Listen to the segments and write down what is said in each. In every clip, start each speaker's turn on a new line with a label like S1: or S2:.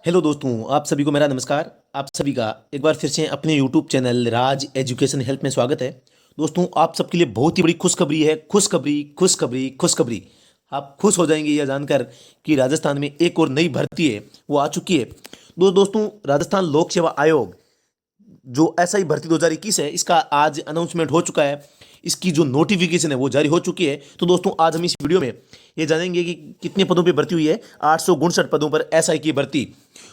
S1: Hello दोस्तों, आप सभी को मेरा नमस्कार। आप सभी का एक बार फिर से अपने यूट्यूब चैनल राज एजुकेशन हेल्प में स्वागत है। दोस्तों, आप सबके लिए बहुत ही बड़ी खुशखबरी है। खुशखबरी खुशखबरी खुशखबरी। आप खुश हो जाएंगे यह जानकर कि राजस्थान में एक और नई भर्ती है वो आ चुकी है। दोस्तों, राजस्थान लोक सेवा आयोग जो एसआई भर्ती 2021 है, इसका आज अनाउंसमेंट हो चुका है। इसकी जो नोटिफिकेशन है वो जारी हो चुकी है। तो दोस्तों, आज हम इस वीडियो में ये जानेंगे कि कितने पदों पे भर्ती हुई है। 859 पदों पर एसआई की भर्ती।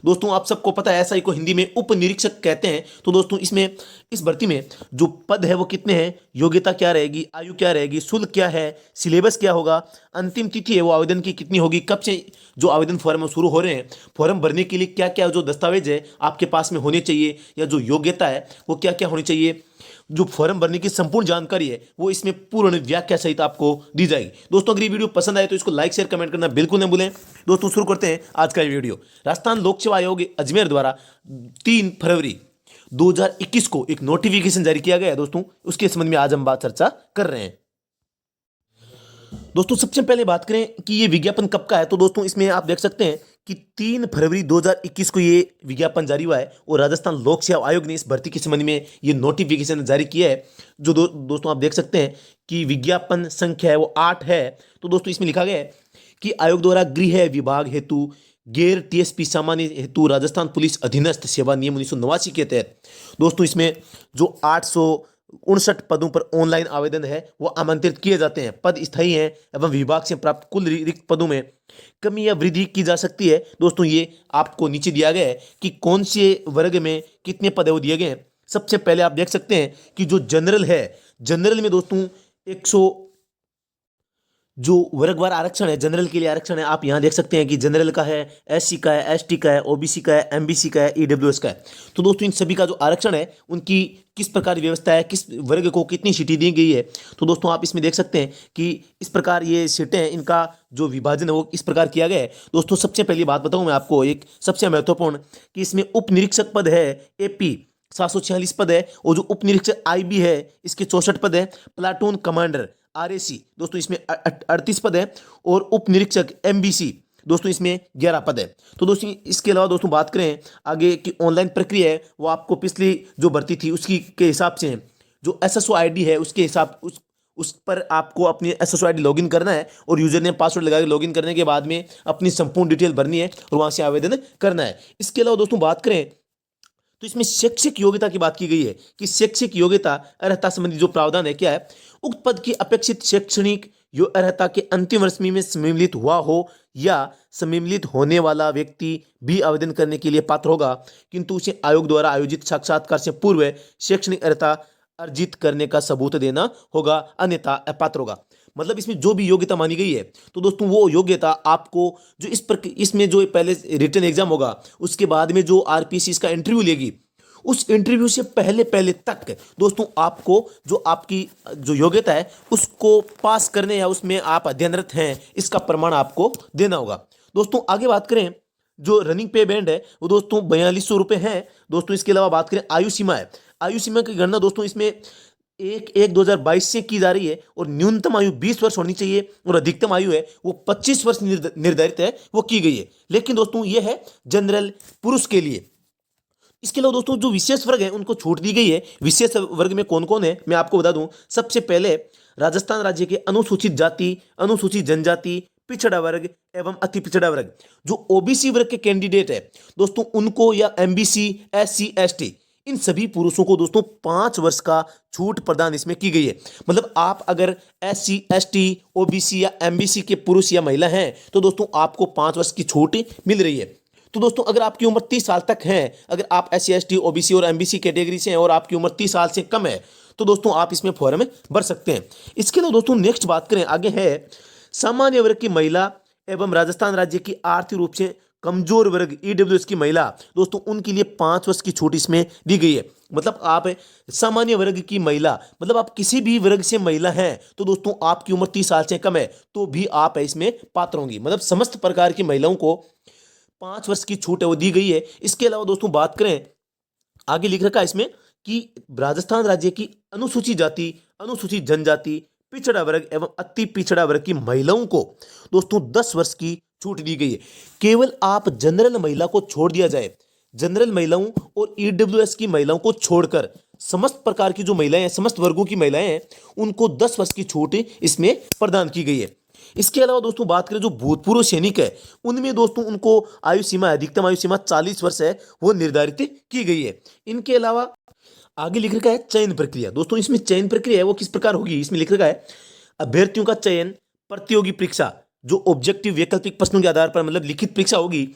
S1: दोस्तों, आप सबको पता है एसआई को हिंदी में उप निरीक्षक कहते हैं। तो दोस्तों, इसमें इस भर्ती में जो पद है वो कितने हैं, योग्यता क्या रहेगी, आयु क्या रहेगी, शुल्क क्या है, सिलेबस क्या होगा, अंतिम तिथि है वो आवेदन की कितनी होगी, कब से जो आवेदन फॉर्म शुरू हो रहे हैं, फॉर्म भरने के लिए क्या क्या जो दस्तावेज है आपके पास में होने चाहिए, या जो योग्यता है वो क्या क्या होनी चाहिए, जो फॉर्म भरने की संपूर्ण जानकारी है वो इसमें पूर्ण व्याख्या सहित आपको दी जाएगी। दोस्तों, अगर ये वीडियो पसंद आए तो इसको लाइक शेयर कमेंट करना बिल्कुल न भूलें। दोस्तों, शुरू करते हैं आज का ये वीडियो। राजस्थान लोक सेवा आयोग अजमेर द्वारा 3 फरवरी 2021 को एक नोटिफिकेशन जारी किया गया है। दोस्तों, उसके संबंध में आज हम बात चर्चा कर रहे हैं। दोस्तों, सबसे पहले बात करें कि ये विज्ञापन कब का है, तो दोस्तों इसमें आप देख सकते हैं कि 3 फरवरी 2021 को ये विज्ञापन जारी हुआ है और राजस्थान लोक सेवा आयोग ने इस भर्ती के संबंध में ये नोटिफिकेशन जारी किया है। जो दोस्तों आप देख सकते हैं कि विज्ञापन संख्या है वो 8 है। तो दोस्तों, इसमें लिखा गया है कि आयोग द्वारा गृह विभाग हेतु गैर टीएसपी सामान्य हेतु राजस्थान पुलिस अधीनस्थ सेवा नियम 1989 के तहत दोस्तों इसमें जो 859 पदों पर ऑनलाइन आवेदन है वो आमंत्रित किए जाते हैं। पद स्थायी हैं एवं विभाग से प्राप्त कुल रिक्त पदों में कमी या वृद्धि की जा सकती है। दोस्तों, ये आपको नीचे दिया गया है कि कौन से वर्ग में कितने पद है वो दिए गए हैं। सबसे पहले आप देख सकते हैं कि जो जनरल है, जनरल में दोस्तों 100 जो वर्गवार आरक्षण है, जनरल के लिए आरक्षण है, आप यहां देख सकते हैं कि जनरल का है, एससी का है, एसटी का है, ओबीसी का है, एमबीसी का है, ईडब्ल्यूएस का है। तो दोस्तों, इन सभी का जो आरक्षण है उनकी किस प्रकार की व्यवस्था है, किस वर्ग को कितनी सीटें दी गई है, तो दोस्तों आप इसमें देख सकते हैं कि इस प्रकार ये सीटें हैं, इनका जो विभाजन है वो इस प्रकार किया गया है। दोस्तों, सबसे पहली बात बताऊं मैं आपको एक सबसे महत्वपूर्ण कि इसमें उप निरीक्षक पद है एपी 746 पद है, और जो उप निरीक्षक आईबी है इसके 64 पद है। प्लाटून कमांडर आरएसी दोस्तों इसमें 38 पद है, और उप निरीक्षक एमबीसी दोस्तों इसमें 11 पद है। तो दोस्तों, इसके अलावा दोस्तों बात करें आगे की ऑनलाइन प्रक्रिया है वो आपको पिछली जो भर्ती थी उसकी के हिसाब से है। जो एसएसओ आईडी है उसके हिसाब उस पर आपको अपनी एसएसओ आईडी लॉगिन करना है, और यूजर नेम पासवर्ड लगा के लॉगिन करने के बाद में अपनी संपूर्ण डिटेल भरनी है और वहां से आवेदन करना है। इसके अलावा दोस्तों बात करें तो इसमें शैक्षिक योग्यता की बात की गई है कि शैक्षिक योग्यता अर्हता संबंधी जो प्रावधान है क्या है। उक्त पद की अपेक्षित शैक्षणिक अर्हता के अंतिम वर्ष में सम्मिलित हुआ हो या सम्मिलित होने वाला व्यक्ति भी आवेदन करने के लिए पात्र होगा, किंतु उसे आयोग द्वारा आयोजित साक्षात्कार से पूर्व शैक्षणिक अर्हता अर्जित करने का सबूत देना होगा, अन्यथा अपात्र होगा। मतलब इसमें जो भी योग्यता मानी गई है, तो दोस्तों वो योग्यता आपको जो इसमें जो पहले रिटन एग्जाम होगा उसके बाद में जो आरपीसी इसका इंटरव्यू लेगी, उस इंटरव्यू से पहले पहले तक दोस्तों आपको जो आपकी जो योग्यता है उसको पास करने या उसमें आप अध्ययनरत हैं इसका प्रमाण आपको देना होगा। दोस्तों, आगे बात करें जो रनिंग पे बैंड है वो दोस्तों 4200 रुपये है। दोस्तों, इसके अलावा बात करें आयु सीमा है, आयु सीमा की गणना दोस्तों इसमें 1/1/2022 से की जा रही है, और न्यूनतम आयु 20 वर्ष होनी चाहिए और अधिकतम आयु है वो 25 वर्ष निर्धारित है वो की गई है। लेकिन दोस्तों ये है जनरल पुरुष के लिए। इसके अलावा दोस्तों जो विशेष वर्ग है उनको छूट दी गई है। विशेष वर्ग में कौन कौन है मैं आपको बता दूं। सबसे पहले राजस्थान राज्य के अनुसूचित जाति, अनुसूचित जनजाति, पिछड़ा वर्ग एवं अति पिछड़ा वर्ग, जो ओबीसी वर्ग के कैंडिडेट है दोस्तों उनको, या एमबीसी, एससी, एसटी, इन सभी पुरुषों को दोस्तों 5 वर्ष का छूट प्रदान इसमें की गई है। मतलब आप अगर एससी, एसटी, ओबीसी या एमबीसी के पुरुष या महिला हैं तो दोस्तों आपको 5 वर्ष की छूट मिल रही है। तो दोस्तों, अगर आपकी उम्र 30 साल तक है, अगर आप एससी, एसटी, ओबीसी और एमबीसी कैटेगरी से हैं और आपकी उम्र 30 साल से कम है, तो दोस्तों आप इसमें फॉर्म भर सकते हैं। इसके अलावा दोस्तों नेक्स्ट बात करें आगे है सामान्य वर्ग की महिला एवं राजस्थान राज्य की आर्थिक रूप से कमजोर वर्ग ईडब्ल्यूएस की महिला, दोस्तों उनके लिए 5 वर्ष की छूट इसमें दी गई है। मतलब आप सामान्य वर्ग की महिला, मतलब आप किसी भी वर्ग से महिला हैं तो दोस्तों आपकी उम्र 30 साल से कम है तो भी आप इसमें पात्र होंगी। मतलब समस्त प्रकार की महिलाओं को 5 वर्ष की छूट है वो दी गई है। इसके अलावा दोस्तों बात करें आगे लिख रखा है इसमें कि राजस्थान राज्य की अनुसूचित जाति, अनुसूचित जनजाति, पिछड़ा वर्ग एवं अति पिछड़ा वर्ग की महिलाओं को दोस्तों 10 वर्ष की छूट दी गई है। केवल आप जनरल महिला को छोड़ दिया जाए, जनरल महिलाओं और ईडब्ल्यूएस की महिलाओं को छोड़कर समस्त प्रकार की जो महिलाएं हैं, समस्त वर्गों की महिलाएं हैं, उनको 10 वर्ष की छूट इसमें प्रदान की गई है। इसके अलावा दोस्तों बात करें जो भूतपूर्व सैनिक है, उनमें दोस्तों उनको आयु सीमा, अधिकतम आयु सीमा 40 वर्ष है, वो निर्धारित की गई है। इनके अलावा आगे लिख रखा है चयन प्रक्रिया। दोस्तों इसमें चयन प्रक्रिया है वो किस प्रकार होगी, इसमें लिख रखा है अभ्यर्थियों का चयन प्रतियोगी परीक्षा, जो ऑब्जेक्टिव वैकल्पिक प्रश्नों के आधार पर मतलब लिखित परीक्षा होगी,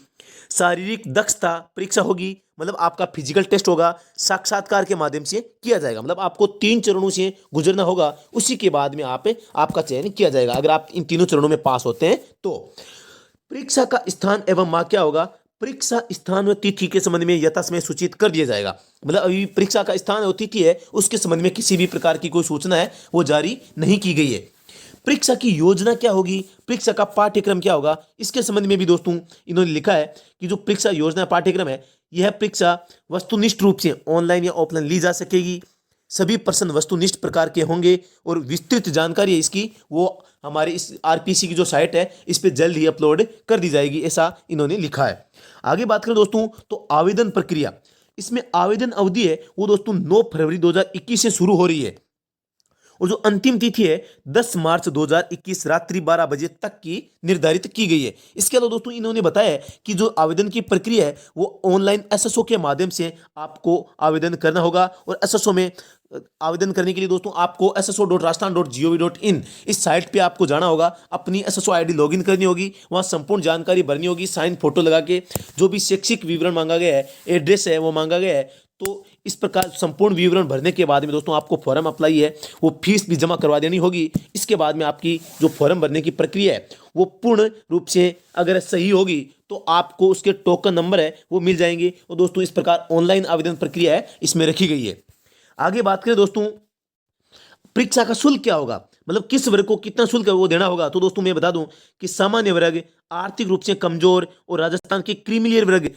S1: शारीरिक दक्षता परीक्षा होगी, मतलब आपका फिजिकल टेस्ट होगा, साक्षात्कार के माध्यम से किया जाएगा, मतलब आपको 3 चरणों से गुजरना होगा, उसी के बाद में आपका चयन किया जाएगा। अगर आप इन तीनों चरणों में पास होते हैं तो परीक्षा का स्थान एवं माह क्या होगा, परीक्षा स्थान व तिथि के संबंध में यथासमय सूचित कर दिया जाएगा। मतलब अभी परीक्षा का स्थान और तिथि है, उसके संबंध में किसी भी प्रकार की कोई सूचना है वो जारी नहीं की गई है। परीक्षा की योजना क्या होगी, परीक्षा का पाठ्यक्रम क्या होगा, इसके संबंध में भी दोस्तों इन्होंने लिखा है कि जो परीक्षा योजना पाठ्यक्रम है, यह परीक्षा वस्तुनिष्ठ रूप से ऑनलाइन या ऑफलाइन ली जा सकेगी। सभी प्रश्न वस्तुनिष्ठ प्रकार के होंगे और विस्तृत जानकारी है इसकी वो हमारे इस आरपीसी की जो साइट है इस पे जल्द ही अपलोड कर दी जाएगी, ऐसा इन्होंने लिखा है। आगे बात करें दोस्तों तो आवेदन प्रक्रिया, इसमें आवेदन अवधि है वो दोस्तों 9 फरवरी 2021 से शुरू हो रही है और जो अंतिम तिथि है 10 मार्च 2021 रात्रि 12 बजे तक की निर्धारित की गई है। इसके अलावा दोस्तों इन्होंने बताया है कि जो आवेदन की प्रक्रिया है वो ऑनलाइन एसएसओ के माध्यम से आपको आवेदन करना होगा और एसएसओ में आवेदन करने के लिए दोस्तों आपको sso.rajasthan.gov.in इस साइट पे आपको जाना होगा, अपनी एसएसओ आईडी लॉगिन करनी होगी, वहाँ संपूर्ण जानकारी भरनी होगी, साइन फोटो लगा के जो भी शैक्षिक विवरण मांगा गया है, एड्रेस है वो मांगा गया है। तो इस प्रकार संपूर्ण विवरण भरने के बाद में दोस्तों आपको फॉर्म अप्लाई है वो फीस भी जमा करवा देनी होगी। इसके बाद में आपकी जो फॉर्म भरने की प्रक्रिया है वो पूर्ण रूप से अगर सही होगी तो आपको उसके टोकन नंबर है वो मिल जाएंगे। और दोस्तों इस प्रकार ऑनलाइन आवेदन प्रक्रिया है इसमें रखी गई है। आगे बात करें दोस्तों परीक्षा का शुल्क क्या होगा, मतलब किस वर्ग को कितना शुल्क है वो देना होगा। तो दोस्तों मैं बता दूं कि सामान्य वर्ग, आर्थिक रूप से कमजोर और राजस्थान के क्रीमिलियर वर्ग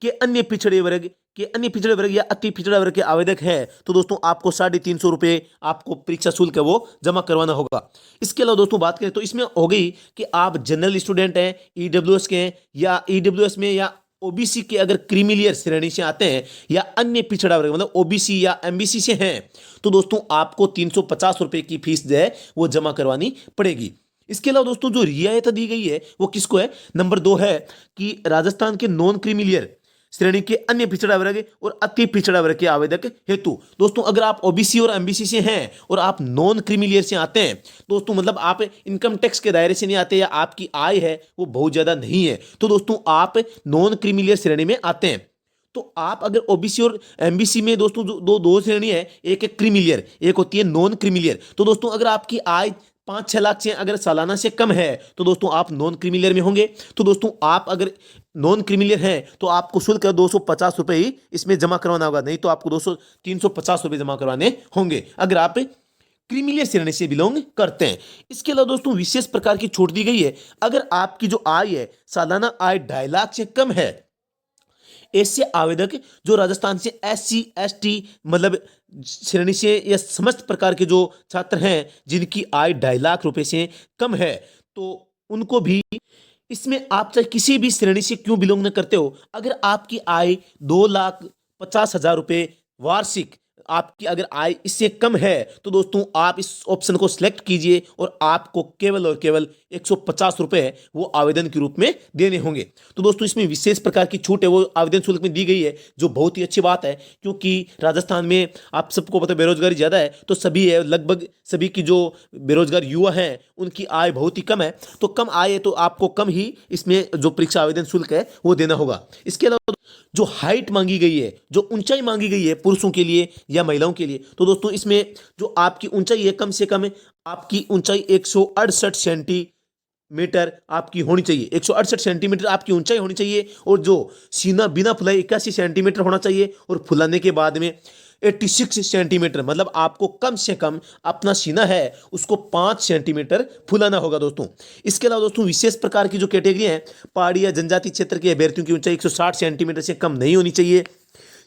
S1: के अन्य पिछड़े वर्ग या अति पिछड़ा वर्ग के आवेदक है तो दोस्तों आपको 350 रुपये आपको परीक्षा शुल्क है वो जमा करवाना होगा। इसके अलावा दोस्तों बात करें तो इसमें हो गई कि आप जनरल स्टूडेंट हैं, ईडब्ल्यूएस के हैं या ईडब्ल्यूएस में या ओबीसी के अगर क्रीमिलियर श्रेणी से आते हैं या अन्य पिछड़ा वर्ग मतलब ओबीसी या एमबीसी से हैं तो दोस्तों आपको 350 रुपये की फीस जो है वो जमा करवानी पड़ेगी। इसके अलावा दोस्तों जो रियायत दी गई है वो किसको है, नंबर 2 है कि राजस्थान के नॉन क्रीमिलियर श्रेणी के अन्य पिछड़ा वर्ग और अति पिछड़ा वर्ग के आवेदक हेतु। दोस्तों अगर आप ओबीसी और एमबीसी से हैं और आप नॉन क्रीमिलियर से आते हैं दोस्तों मतलब आप इनकम टैक्स के दायरे से नहीं आते या आपकी आय है वो बहुत ज्यादा नहीं है तो दोस्तों आप नॉन क्रीमिलियर श्रेणी में आते हैं। तो आप अगर ओबीसी और एमबीसी में दोस्तों दो श्रेणी है, एक है क्रीमिलियर, एक होती है नॉन क्रीमिलियर। तो दोस्तों अगर आपकी आय 5-6 लाख से अगर सालाना से कम है तो दोस्तों आप नॉन क्रीमिलियर में होंगे। तो दोस्तों आप अगर नॉन क्रीमिलियर हैं तो आपको शुल्क 250 रुपये ही इसमें जमा करवाना होगा, नहीं तो आपको 350 रुपये जमा करवाने होंगे अगर आप क्रीमिलियर श्रेणी से बिलोंग करते हैं। इसके अलावा दोस्तों विशेष प्रकार की छूट दी गई है, अगर आपकी जो आय है सालाना आय 2.5 लाख से कम है, ऐसे आवेदक जो राजस्थान से SC ST मतलब श्रेणी से या समस्त प्रकार के जो छात्र हैं जिनकी आय 2.5 लाख रुपए से कम है तो उनको भी इसमें आप चाहे किसी भी श्रेणी से क्यों बिलोंग न करते हो, अगर आपकी आय 2,50,000 रुपये वार्षिक आपकी अगर आय इससे कम है तो दोस्तों आप इस ऑप्शन को सिलेक्ट कीजिए और आपको केवल और केवल 150 रुपये वो आवेदन के रूप में देने होंगे। तो दोस्तों इसमें विशेष प्रकार की छूट है वो आवेदन शुल्क में दी गई है जो बहुत ही अच्छी बात है, क्योंकि राजस्थान में आप सबको पता है बेरोजगारी ज़्यादा है तो सभी है लगभग सभी की जो बेरोजगार युवा हैं उनकी आय बहुत ही कम है। तो कम आय है तो आपको कम ही इसमें जो परीक्षा आवेदन शुल्क है वो देना होगा। इसके अलावा जो हाइट मांगी गई है, जो ऊंचाई मांगी गई है पुरुषों के लिए या महिलाओं के लिए, तो दोस्तों इसमें जो आपकी ऊंचाई है कम से कम आपकी ऊंचाई 168 सेंटीमीटर आपकी होनी चाहिए, 168 सेंटीमीटर आपकी ऊंचाई होनी चाहिए और जो सीना बिना फुलाए 81 सेंटीमीटर होना चाहिए और फुलाने के बाद में 86 सेंटीमीटर मतलब आपको कम से कम अपना सीना है उसको 5 सेंटीमीटर फुलाना होगा दोस्तों। इसके अलावा दोस्तों विशेष प्रकार की जो कैटेगरी है पहाड़ी या जनजाति क्षेत्र के अभ्यर्थियों की ऊंचाई 160 सेंटीमीटर से कम नहीं होनी चाहिए।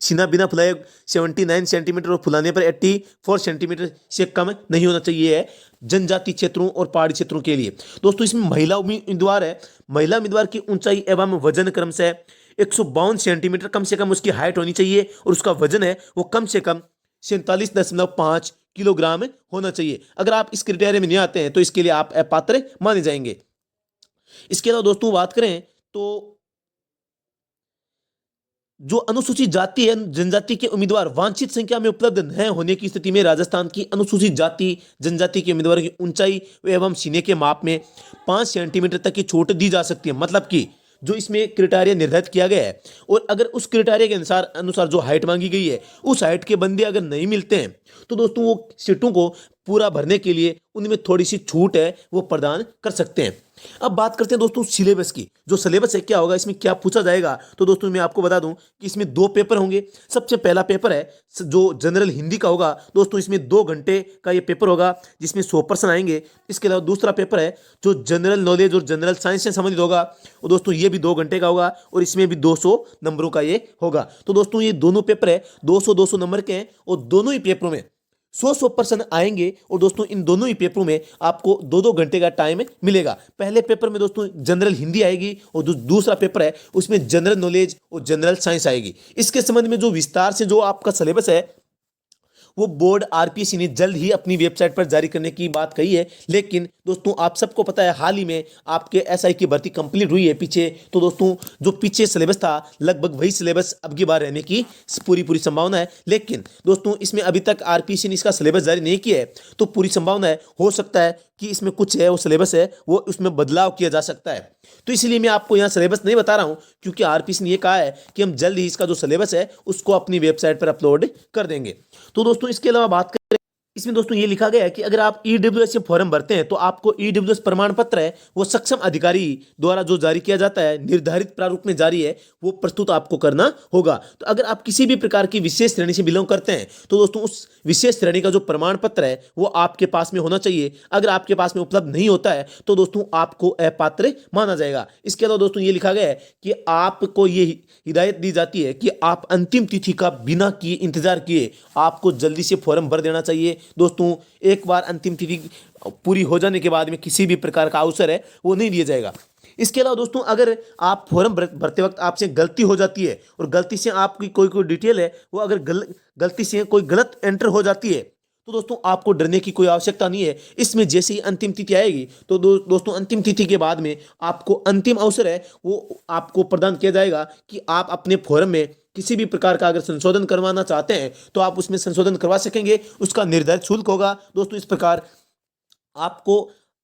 S1: सीना बिना फुलाए 79 सेंटीमीटर और फुलाने पर 84 सेंटीमीटर से कम नहीं होना चाहिए है जनजातीय क्षेत्रों और पहाड़ी क्षेत्रों के लिए। दोस्तों इसमें महिला उम्मीदवार है, महिला उम्मीदवार की ऊंचाई एवं वजन क्रम से 152 सेंटीमीटर कम से कम उसकी हाइट होनी चाहिए और उसका वजन है वो कम से कम 47.5 किलोग्राम होना चाहिए। अगर आप इस क्राइटेरिया में नहीं आते हैं तो इसके लिए आप अपात्र माने जाएंगे। इसके अलावा दोस्तों बात करें तो जो अनुसूचित जाति है जनजाति के उम्मीदवार वांछित संख्या में उपलब्ध न होने की स्थिति में राजस्थान की अनुसूचित जाति जनजाति के उम्मीदवार की ऊंचाई एवं सीने के माप में 5 सेंटीमीटर तक की छूट दी जा सकती है। मतलब कि जो इसमें क्राइटेरिया निर्धारित किया गया है और अगर उस क्राइटेरिया के अनुसार जो हाइट मांगी गई है उस हाइट के बंदे अगर नहीं मिलते हैं तो दोस्तों वो सीटों को पूरा भरने के लिए उनमें थोड़ी सी छूट है वो प्रदान कर सकते हैं। अब बात करते हैं दोस्तों सिलेबस की। जो सिलेबस है क्या होगा, इसमें क्या पूछा जाएगा, तो दोस्तों मैं आपको बता दूं कि इसमें 2 पेपर होंगे। सबसे पहला पेपर है जो जनरल हिंदी का होगा। दोस्तों इसमें 2 घंटे का ये पेपर होगा जिसमें 100% आएंगे। इसके अलावा दूसरा पेपर है जो जनरल नॉलेज और जनरल साइंस से संबंधित होगा और दोस्तों ये भी 2 घंटे का होगा और इसमें भी 200 नंबरों का ये होगा। तो दोस्तों ये दोनों पेपर है 200-200 नंबर के हैं और दोनों ही पेपरों में 100% आएंगे और दोस्तों इन दोनों ही पेपरों में आपको 2-2 घंटे का टाइम मिलेगा। पहले पेपर में दोस्तों जनरल हिंदी आएगी और जो दूसरा पेपर है उसमें जनरल नॉलेज और जनरल साइंस आएगी। इसके संबंध में जो विस्तार से जो आपका सिलेबस है वो बोर्ड आरपीएससी ने जल्द ही अपनी वेबसाइट पर जारी करने की बात कही है। लेकिन दोस्तों आप सबको पता है हाल ही में आपके एसआई की भर्ती कंप्लीट हुई है पीछे, तो दोस्तों जो पीछे सिलेबस था लगभग वही सिलेबस अब की बार रहने की पूरी संभावना है। लेकिन दोस्तों इसमें अभी तक आरपीएससी ने इसका सिलेबस जारी नहीं किया है तो पूरी संभावना है हो सकता है कि इसमें कुछ है वो सिलेबस है वो उसमें बदलाव किया जा सकता है। तो इसलिए मैं आपको यहाँ सिलेबस नहीं बता रहा हूँ क्योंकि आरपीएससी ने ये कहा है कि हम जल्द ही इसका जो सिलेबस है उसको अपनी वेबसाइट पर अपलोड कर देंगे। तो दोस्तों इसके अलावा बात करें इसमें दोस्तों ये लिखा गया है कि अगर आप ईडब्ल्यूएस से फॉर्म भरते हैं तो आपको ईडब्ल्यूएस प्रमाण पत्र है वो सक्षम अधिकारी द्वारा जो जारी किया जाता है निर्धारित प्रारूप में जारी है वो प्रस्तुत आपको करना होगा। तो अगर आप किसी भी प्रकार की विशेष श्रेणी से बिलोंग करते हैं तो दोस्तों उस विशेष श्रेणी का जो प्रमाण पत्र है वो आपके पास में होना चाहिए। अगर आपके पास में उपलब्ध नहीं होता है तो दोस्तों आपको अपात्र माना जाएगा। इसके अलावा दोस्तों ये लिखा गया है कि आपको ये हिदायत दी जाती है कि आप अंतिम तिथि का बिना किए इंतजार किए आपको जल्दी से फॉर्म भर देना चाहिए। दोस्तों एक बार अंतिम तिथि पूरी हो जाने के बाद में किसी भी प्रकार का अवसर है वो नहीं दिया जाएगा। इसके अलावा दोस्तों अगर आप फॉर्म भरते वक्त आपसे गलती हो जाती है और गलती से आपकी कोई डिटेल है वो अगर गलती से कोई गलत एंटर हो जाती है तो दोस्तों आपको डरने की कोई आवश्यकता नहीं है। इसमें जैसे ही अंतिम तिथि आएगी तो दोस्तों अंतिम तिथि के बाद में आपको अंतिम अवसर है वो आपको प्रदान किया जाएगा कि आप अपने फॉर्म में किसी भी प्रकार का अगर संशोधन करवाना चाहते हैं तो आप उसमें संशोधन करवा सकेंगे। उसका निर्धारित शुल्क होगा। दोस्तों इस प्रकार आपको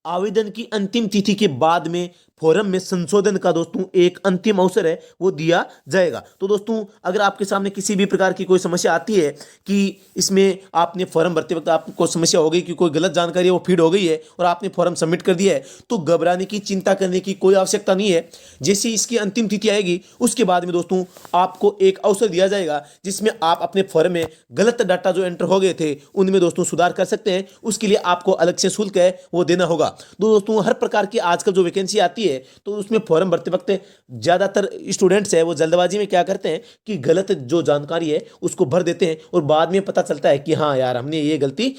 S1: आवेदन की अंतिम तिथि के बाद में फॉर्म में संशोधन का दोस्तों एक अंतिम अवसर है वो दिया जाएगा। तो दोस्तों अगर आपके सामने किसी भी प्रकार की कोई समस्या आती है कि इसमें आपने फॉर्म भरते वक्त आपको समस्या हो गई कि कोई गलत जानकारी है वो फीड हो गई है और आपने फॉर्म सबमिट कर दिया है तो घबराने की चिंता करने की कोई आवश्यकता नहीं है। जैसे इसकी अंतिम तिथि आएगी उसके बाद में दोस्तों आपको एक अवसर दिया जाएगा जिसमें आप अपने फॉर्म में गलत डाटा जो एंटर हो गए थे उनमें दोस्तों सुधार कर सकते हैं। उसके लिए आपको अलग से शुल्क है वो देना होगा। तो दोस्तों हर प्रकार की आजकल जो वैकेंसी आती है तो उसमें फॉर्म भरते वक्त ज्यादातर स्टूडेंट्स है वो जल्दबाजी में क्या करते हैं कि गलत जो जानकारी है उसको भर देते हैं और बाद में पता चलता है कि हाँ यार हमने ये गलती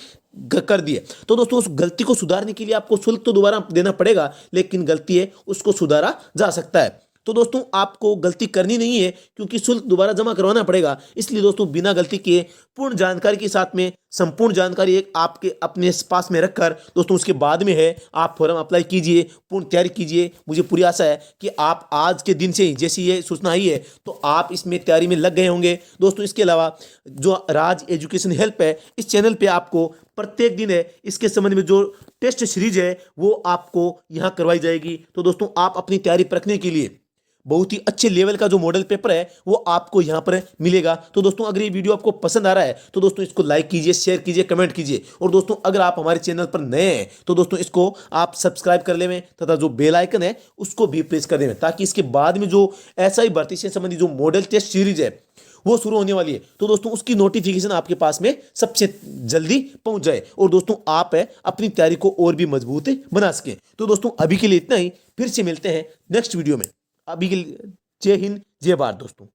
S1: कर दी है। तो दोस्तों उस गलती को सुधारने के लिए आपको शुल्क तो दोबारा देना पड़ेगा लेकिन गलती है उसको सुधारा जा सकता है। तो दोस्तों आपको गलती करनी नहीं है क्योंकि शुल्क दोबारा जमा करवाना पड़ेगा। इसलिए दोस्तों बिना गलती किए पूर्ण जानकारी के साथ में संपूर्ण जानकारी एक आपके अपने पास में रखकर दोस्तों उसके बाद में है आप फॉर्म अप्लाई कीजिए, पूर्ण तैयारी कीजिए। मुझे पूरी आशा है कि आप आज के दिन से ही जैसी ये सूचना आई है तो आप इसमें तैयारी में लग गए होंगे। दोस्तों इसके अलावा जो राज एजुकेशन हेल्प है इस चैनल पे आपको प्रत्येक दिन है इसके संबंध में जो टेस्ट सीरीज है वो आपको यहाँ करवाई जाएगी। तो दोस्तों आप अपनी तैयारी परखने के लिए बहुत ही अच्छे लेवल का जो मॉडल पेपर है वो आपको यहाँ पर मिलेगा। तो दोस्तों अगर ये वीडियो आपको पसंद आ रहा है तो दोस्तों इसको लाइक कीजिए, शेयर कीजिए, कमेंट कीजिए और दोस्तों अगर आप हमारे चैनल पर नए हैं तो दोस्तों इसको आप सब्सक्राइब कर लें तथा जो बेल आइकन है उसको भी प्रेस कर दें ताकि इसके बाद में जो एसआई भर्ती से संबंधित जो मॉडल टेस्ट सीरीज है वो शुरू होने वाली है तो दोस्तों उसकी नोटिफिकेशन आपके पास में सबसे जल्दी पहुंच जाए और दोस्तों आप है अपनी तैयारी को और भी मजबूत बना सकें। तो दोस्तों अभी के लिए इतना ही, फिर से मिलते हैं नेक्स्ट वीडियो में। अभी के लिए जय हिंद जय भारत दोस्तों।